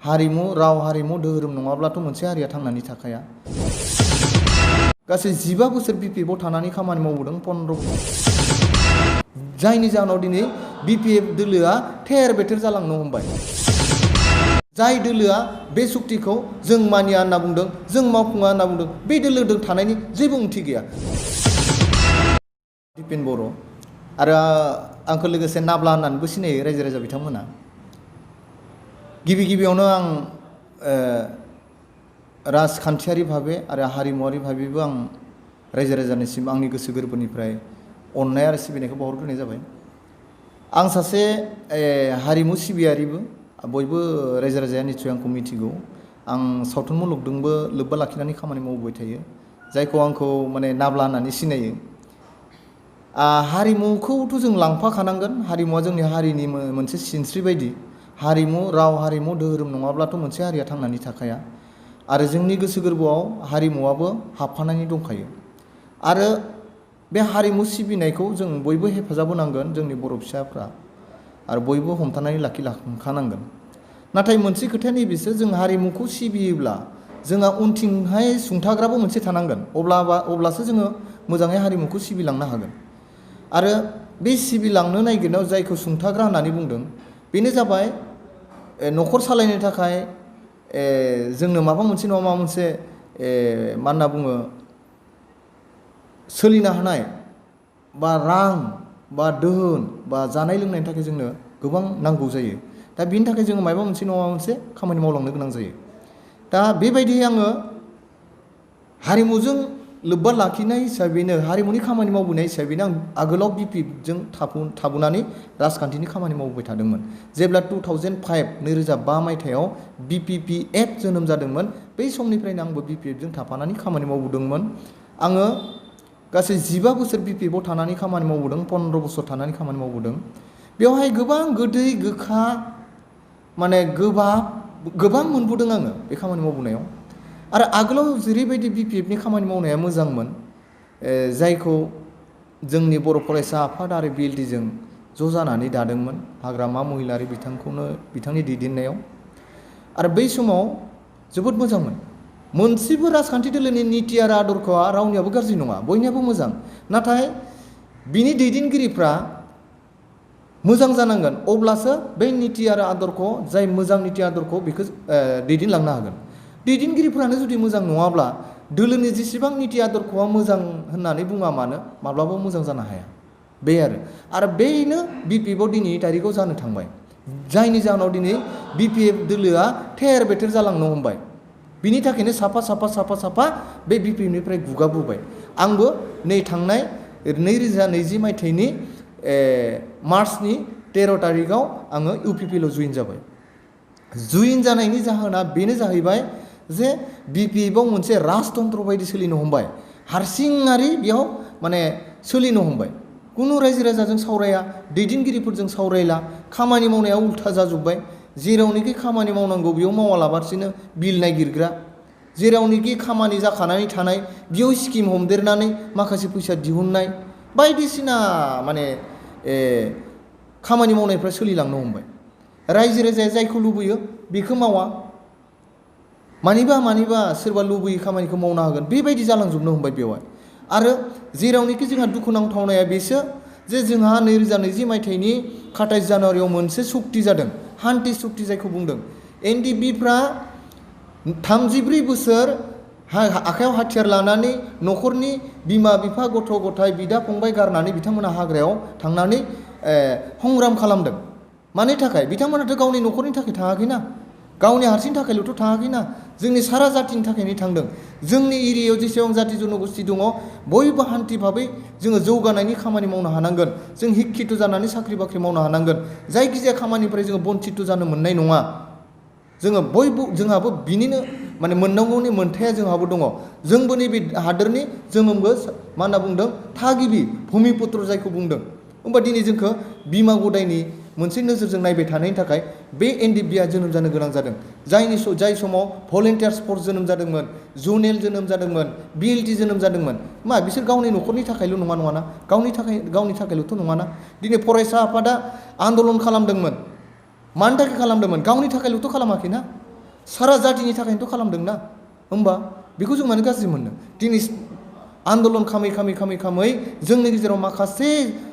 हारिमु राव हारिमु धोरोम नङाब्लाथ' मोनसे हारिया थांनानै थाखाया गासै 15 बोसोर बिपिएफआव थानानै खामानि मावबोदों 15 जायनि जाहोनाव दिनै बिपिएफ दोलोआ थेर बेथेर जालांनो हमबाय जाय दोलोआ बे सुक्तिखौ जों मानिया होनना बुंदों जों मावफुङा होनना बुंदों बे दोलोजों थानायनि जेबो ओंथि गैया दिपेन बर' आरो आंखौ लोगोसे नाब्ला होननानैबो सिनायो रायजो राजा बिथांमोना गिबियावनो आं राजखान्थियारि भाबे आरो हारिमुवारि भाबेबो आं रायजो राजानिसिम आंनि गोसो गोरबोनिफ्राय अननाय आरो सिबिनायखौ बावहरग्रोनाय जाबाय आं सासे हारिमु सिबियारिबो बयबो रायजो राजाया निस्सय आंखौ मिथिगौ आं सावथुन मुलुगजोंबो लोब्बा लाखिनानै खामानि मावबोबाय थायो जायखौ आंखौ माने नाब्ला होननानै सिनायो हारिमुखौथ' जों लांफाखानांगोन हारिमुवा जोंनि हारिनि मोनसे सिनस्रि बायदि हारिमु राव हारिमु धोरोम नङाब्लाथ' मोनसे हारिया थांनानै थाखाया आरो जोंनि गोसो गोरबोआव हारिमुवाबो हाबफानानै दंखायो आरो बे हारिमु सिबिनायखौ जों बयबो हेफाजाब होनांगोन जोंनि बर' फिसाफ्रा आरो बयबो हमथानानै लाखिखानांगोन नाथाय मोनसे खोथाया नैबेसो जों हारिमुखौ सिबियोब्ला जोंहा उनथिंहाय सुंथाग्राबो मोनसे थानांगोन अब्लासो जोङो मोजाङै हारिमुखौ सिबिलांनो हागोन आरो बे सिबिलांनो नागिरनायाव जायखौ सुंथाग्रा होननानै बुंदों बेनो जाबाय न'खर सालायनो थाखाय जोंनो माबा मोनसे नङा माबा मोनसे मा होनना बुङो सोलिनो हानाय बा रां बा दोहोन बा जानाय लोंनायनि थाखाय जोंनो गोबां नांगौ जायो दा बेनि थाखाय जोङो माबा मोनसे नङा माबा मोनसे खामानि मावलांनो गोनां जायो दा बेबायदि आङो हारिमुजों लोब्बा लाखिनाय हिसाबैनो हारिमुनि खामानि मावबोनाय हिसाबैनो आं आगोलाव बिपिएफजों थाबोनानै राजखान्थिनि खामानि मावबोबाय थादोंमोन जेब्ला 2005 मायथाइयाव बिपिपिएफ जोनोम जादोंमोन बै समनिफ्रायनो आंबो बिपिएफजों थाफानानै खामानि मावबोदोंमोन आङो गासै 15 बोसोर बिपिएफआव थानानै खामानि मावबोदों 15 बोसोर थानानै खामानि मावबोदों बेवहाय गोबां गोदै गोखा माने गोबां मोनबोदों आङो बे खामानि मावबोनायाव आरो आगोलाव जेरैबायदि बिपिएफनि खामानि मावनाया मोजांमोन जायखौ जोंनि बर' फरायसा आफाद आरो बिएलटिजों ज' जानानै दादोंमोन हाग्रामा महिलारि बिथांनि दैदेननायाव आरो बै समाव जोबोद मोजांमोन मोनसेबो राजखान्थि दोलोनि निति आरो आदर्शआ रावनियाबो गाज्रि नङा बयनियाबो मोजां नाथाय बिनि दैदेनगिरिफ्रा मोजां जानांगोन अब्लासो बै निति आरो आदर्श जाय मोजां निति आदर्श बेखौ दैदेनलांनो हागोन दैदेनगिरिफ्रानो जुदि मोजां नङाब्ला दोलोनि जेसेबां निति आदर्शआ मोजां होननानै बुङा मानो माब्लाबाबो मोजां जानो हाया बे आरो बेनो बिपिएफआव दिनैनि तारिखआव जानो थांबाय जायनि जाहोनाव दिनै बिपिएफ दोलोआ थेर बेथेर जालांनो हमबाय बिनि थाखायनो साफा बे बिपिएफनिफ्राय गुगाबोबाय आंबो नै थांनाय 2020 मायथाइनि मार्चनि 13 तारिखआव आङो इउपिपिएलआव जइन जाबाय जइन जानायनि जाहोना बेनो जाहैबाय जे बिपिएफआव मोनसे राजतन्त्र बायदि सोलिनो हमबाय हारसिङारि बेयाव माने सोलिनो हमबाय कुनु रायजो राजाजों सावराया दैदेनगिरिफोरजों सावरायला खामानि मावनाया उल्था जाजोब्बाय जेरावनोखि खामानि मावनांगौ बेयाव मावालाबासिनो बिल नागिरग्रा जेरावनोखि खामानि जाखानानै थानाय बेयाव स्किम हमदेरनानै माखासे फैसा दिहुननाय बायदिसिना माने खामानि मावनायफ्रा सोलिलांनो हमबाय रायजो राजाया जायखौ लुबैयो बेखौ मावा मानिबा सोरबा लुबैयो खामानिखौ मावनो हागोन बेबायदि जालांजोबनो हमबाय बेवहाय आरो जेरावनोखि जोंहा दुखुनांथावनाया बेसो जे जोंहा 2020 मायथाइनि 27 जानुवारियाव मोनसे सुक्ति जादों हान्थि सुक्ति जायखौ बुंदों एनडिबिफ्रा 34 बोसोर आखायाव हाथियार लानानै न'खरनि बिमा बिफा गथ' गथाय बिदा फंबाय गारनानै बिथांमोना हाग्रायाव थांनानै संग्राम खालामदों मानि थाखाय बिथांमोनाथ' गावनि न'खरनि थाखाय थाङाखैना गावनि हारसिंनि थाखायल'थ' थाङाखैना जोंनि सारा जाथिनि थाखायनो थांदों जोंनि एरियायाव जेसेबां जाथि जन'गोष्ठि दङ बयबो हान्थि भाबै जोङो जौगानायनि खामानि मावनो हानांगोन जों हिक्षित जानानै साख्रि बाख्रि मावनो हानांगोन जायखिजाया खामानिनिफ्राय जोङो बन्चित जानो मोननाय नङा जोङो बयबो जोंहाबो बिनिनो माने मोननांगौनि मोन्थाया जोंहाबो दङ जोंबो नैबे हादोरनि जोंबो मा होनना बुंदों थागिबि भुमिपुत्र जायखौ बुंदों होमबा दिनै जोंखौ बिमा गदायनि मोनसे नोजोरजों नायबाय थानायनि थाखाय बे एनडिबिआ जोनोम जानो गोनां जादों जाय समाव भलेन्टियार्स फर्स जोनोम जादोंमोन जुनेल जोनोम जादोंमोन बिएलटि जोनोम जादोंमोन मा बिसोर गावनि न'खरनि थाखायल' नङाना गावनि थाखायल'थ' नङाना दिनै फरायसा आफादा आन्दलन खालामदोंमोन मानि थाखाय खालामदोंमोन गावनि थाखायल'थ' खालामाखैना सारा जातिनि थाखायनोथ' खालामदोंना होमबा बेखौ जों मानो गाज्रि मोननो दिनै आन्दलन खामै जोंनि गेजेराव माखासे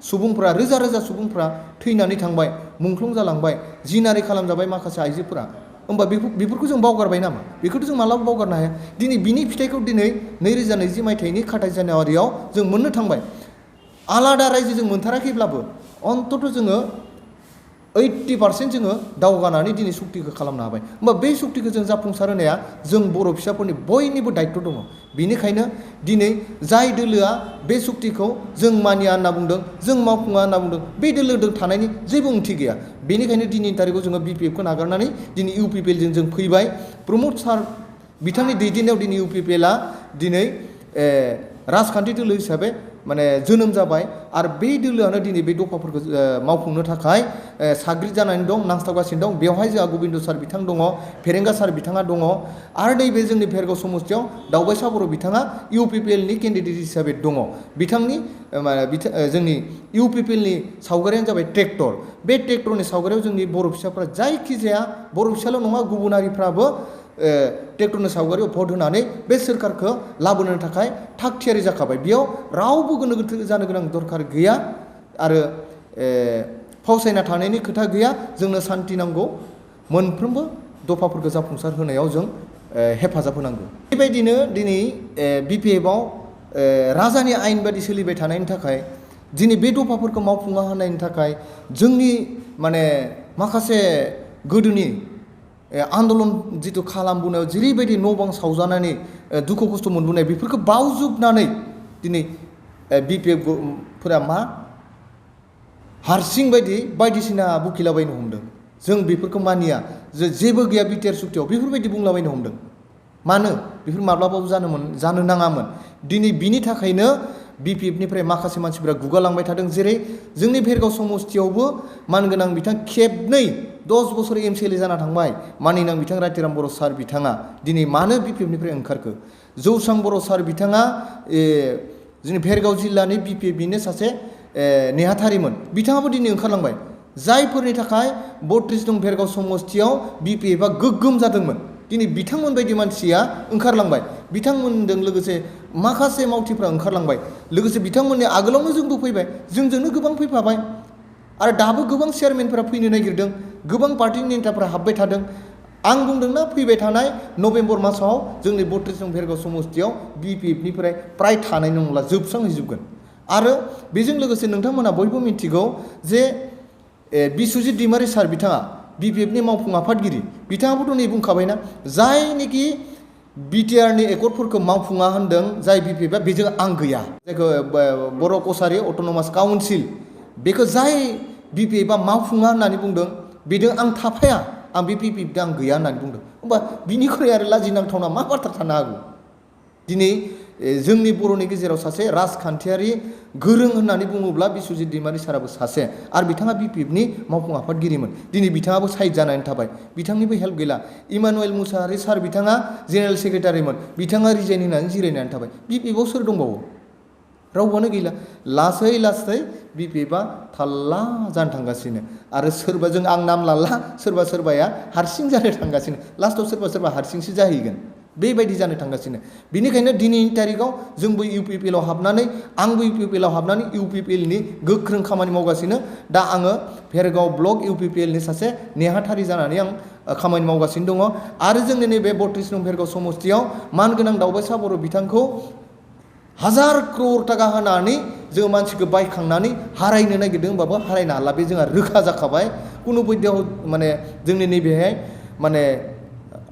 सुबुंफ्रा रोजा रोजा सुबुंफ्रा थैनानै थांबाय मुंख्लं जालांबाय जिनारि खालामजाबाय माखासे आइजोफोरा होमबा बेफोरखौ जों बावगारबाय नामा बेखौथ' जों मालाबा बावगारनो हाया दिनै बिनि फिथाइखौ दिनै 2020 मायथाइनि 4 जानुवारियाव जों मोननो थांबाय आलादा रायजो जों मोनथाराखैब्लाबो अन्तत जोङो 80% जोङो दावगानानै दिनै सुक्तिखौ खालामनो हाबाय होमबा बे सुक्तिखौ जों जाफुंसार होनाया जों बर' फिसाफोरनि बयनिबो दायित्व दङ बेनिखायनो दिनै जाय दोलोआ बे सुक्तिखौ जों मानिया होनना बुंदों जों मावफुङा होनना बुंदों बे दोलोजों थानायनि जेबो ओंथि गैया बेनिखायनो दिनैनि तारिखआव जोङो बिपिएफखौ नागारनानै दिनै इउपिपिएलजों जों फैबाय प्रमद सार बिथांनि दैदेननायाव दिनै इउपिपिएलआ दिनै राजखान्थि दोलो हिसाबै माने जोनोम जाबाय आरो बे दोलोआनो दिनै बे दफाफोरखौ मावफुंनो थाखाय साग्रिद जानानै दं नांस्थाबगासिनो दं बेवहाय जोंहा गोबिन्द सार बिथां दङ फेरेंगा सार बिथाङा दङ आरो नैबे जोंनि भेरगाव समस्तियाव दावबायसा बर' बिथाङा इउपिपिएलनि केन्डिडेट हिसाबै दङ बिथांनि जोंनि इउपिपिएलनि सावगारियानो जाबाय ट्रेक्टर बे ट्रेक्टरनि सावगारियाव जोंनि बर' फिसाफोरा जायखिजाया बर' फिसाल' नङा गुबुन हारिफ्राबो ट्रेक्टरनि सावगारियाव भट होनानै बे सोरखारखौ लाबोनो थाखाय थाग थियारि जाखाबाय बेयाव रावबो गोनो गोथो जानो गोनां दरखार गैया आरो फावसायना थानायनि खोथा गैया जोंनो सान्ति नांगौ मोनफ्रोमबो दफाफोरखौ जाफुंसार होनायाव जों हेफाजाब होनांगौ बेबायदिनो दिनै बिपिएफआव राजानि आयेन बादि सोलिबाय थानायनि थाखाय दिनै बे दफाफोरखौ मावफुंना होनायनि थाखाय जोंनि माने माखासे गोदोनि आन्दलन जिथु खालामबोनायाव जेरैबायदि न' बां सावजानानै दुखु खस्थ' मोनबोनाय बेफोरखौ बावजोबनानै दिनै बिपिएफफोरा मा हारसिं बायदिसिना बुखिलाबायनो हमदों जों बेफोरखौ मानिया जेबो गैया बिटिआर सुक्तियाव बेफोरबायदि बुंलाबायनो हमदों मानो बेफोर माब्लाबाबो जानो नाङामोन दिनै बिनि थाखायनो बिपिएफनिफ्राय माखासे मानसिफोरा गुगालांबाय थादों जेरै जोंनि भेरगाव समस्तियावबो मानगोनां बिथां खेबनै 10 बोसोर एमसिएलए जाना थांबाय मानिनां बिथां रातिराम बर' सार बिथाङा दिनै मानो बिपिएफनिफ्राय ओंखारखो जौसां बर' सार बिथाङा जोंनि भेरगाव जिल्लानि बिपिएफनिनो सासे नेहाथारिमोन बिथाङाबो दिनै ओंखारलांबाय जायफोरनि थाखाय 32 नं भेरगाव समस्तियाव बिपिएफआ गोग्गोम जादोंमोन दिनै बिथांमोन बायदि मानसिया ओंखारलांबाय बिथांमोनजों लोगोसे माखासे मावथिफ्रा ओंखारलांबाय लोगोसे बिथांमोननि आगोलावनो जोंबो फैबाय जोंजोंनो गोबां फैफाबाय आरो दाबो गोबां चेयारमेनफोरा फैनो नागिरदों गोबां पार्टिनि नेताफ्रा हाबबाय थादों आं बुंदोंना फैबाय थानाय नभेम्बर मासाव जोंनि 32 नं भेरगाव समस्तियाव बिपिएफनिफ्राय प्राय थानाय नंला जोबस्रांहैजोबगोन आरो बेजों लोगोसे नोंथांमोना बयबो मिथिगौ जे बिस्वजित दैमारि सार बिथाङा बिपिएफनि मावफुं आफादगिरि बिथाङाबोथ' नै बुंखाबायना जायनिखि बिटिआरनि एकर्डफोरखौ मावफुङा होनदों जाय बिपिएफआ बेजों आं गैया जायखौ बर' कसारि अट'नमास काउन्सिल बेखौ जाय बिपिएफआ मावफुङा होननानै बुंदों बेजों आं थाफाया आं बे बिपिएफजों आं गैया होननानै बुंदों होमबा बिनिख्रुइ आरो लाजिनांथावना मा बाथ्रा थानो हागौ दिनै जोंनि बर'नि गेजेराव सासे राजखान्थियारि गोरों होननानै बुङोब्ला बिस्वजित दैमारि साराबो सासे आरो बिथाङा बिपिएफनि मावफुं आफादगिरिमोन दिनै बिथाङाबो साइड जानानै थाबाय बिथांनिबो हेल्प गैला इमानुएल मुसाहारि सार बिथाङा जेनेरेल सेक्रेटारिमोन बिथाङा रिजाइन होनानै जिरायनानै थाबाय बिपिएफआव सोर दंबावो रावबोआनो गैला लासै बिपिएफआ थाल्ला जानो थांगासिनो आरो सोरबा जों आं नाम लाला सोरबाया हारसिं जानो थांगासिनो लास्टआव सोरबा हारसिंसो जाहैगोन बेबायदि जानो थांगासिनो बिनिखायनो दिनैनि तारिखआव जोंबो इउपिपिएलआव हाबनानै आंबो इउपिपिएलआव हाबनानै इउपिपिएलनि गोख्रों खामानि मावगासिनो दा आङो भेरगाव ब्लक इउपिपिएलनि सासे नेहाथारि जानानै आं खामानि मावगासिनो दङ आरो जोंनि नैबे 32 नं भेरगाव समस्तियाव मानगोनां दावबायसा बर' बिथांखौ 1000 क्रर टाका होनानै जों मानसिखौ बायखांनानै हारायनो नागिरदों होनबाबो हारायनो हाला बे जोंहा रोखा जाखाबाय कुनु बायदियाव माने जोंनि नैबेहाय माने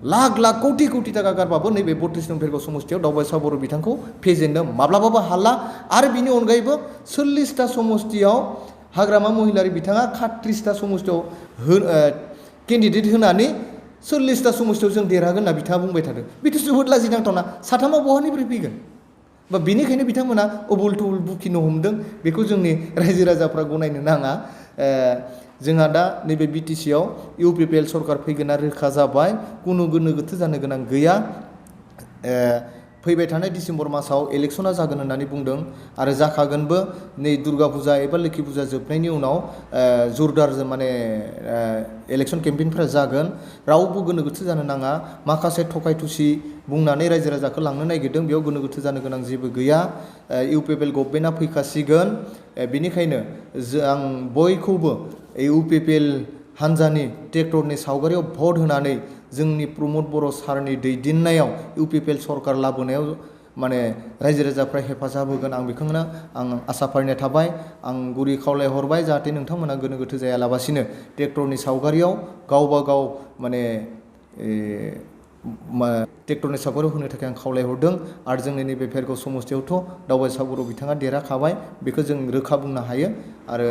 लाख कौटि टाका गारबाबो नैबे 32 नं भेरगाव समस्तियाव दावबायसा बर' बिथांखौ फेजेननो माब्लाबाबो हाला आरो बिनि अनगायैबो 40टा समस्तियाव हाग्रामा महिलारि बिथाङा 31टा समस्तियाव केन्डिडेट होनानै 40टा समस्तियाव जों देरहागोन होनना बिथाङा बुंबाय थादों बेथ' जोबोद लाजिनांथावना साथामा बहानिफ्राय फैगोन बा बेनिखायनो बिथांमोना उबुल थुबुल बुखिनो हमदों बेखौ जोंनि रायजो राजाफ्रा गनायनो नाङा जोंहा दा नैबे बिटिसिआव इउपिपिएल सरकार फैगोना रोखा जाबाय कुनु गोनो गोथो जानो गोनां गैया फैबाय थानाय डिसेम्बर मासाव इलेक्सना जागोन होननानै बुंदों आरो जाखागोनबो नै दुर्गा फुजा एबा लोखि फुजा जोबनायनि उनाव जोरदार माने इलेक्सन केम्पेइनफोरा जागोन रावबो गोनो गोथो जानो नाङा माखासे थगाय थुसि बुंनानै रायजो राजाखौ लांनो नागिरदों बेयाव गोनो गोथो जानो गोनां जेबो गैया इउपिपिएल गभर्नमेन्टआ फैखासिगोन बेनिखायनो आं बयखौबो इउपिपिएल हानजानि ट्रेक्टरनि सावगारियाव भट होनानै जोंनि प्रमद बर' सारनि दैदेननायाव इउपिपिएल सरकार लाबोनायाव माने रायजो राजाफ्रा हेफाजाब होगोन आं बेखौनो आं आसा फारिनाय थाबाय आं गुरै खावलायहरबाय जाहाथे नोंथांमोना गोनो गोथो जायालाबासिनो ट्रेक्टरनि सावगारियाव गावबा गाव माने ट्रेक्टरनि सावगारियाव होनो थाखाय आं खावलायहरदों आरो जोंनि नैबे भेरगाव समस्तियावथ' दावबायसागुराव बिथाङा देरहाखाबाय बेखौ जों रोखा बुंनो हायो आरो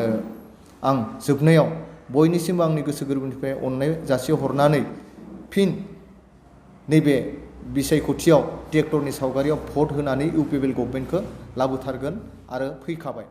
आं जोबनायाव बयनिसिमबो आंनि गोसो गोरबोनिफ्राय अननाय जासिहरनानै फिन नैबे बिसायख'थियाव ट्रेक्टरनि सावगारियाव भट होनानै इउपिपिएल गभर्नमेन्टखौ लाबोथारगोन आरो फैखाबाय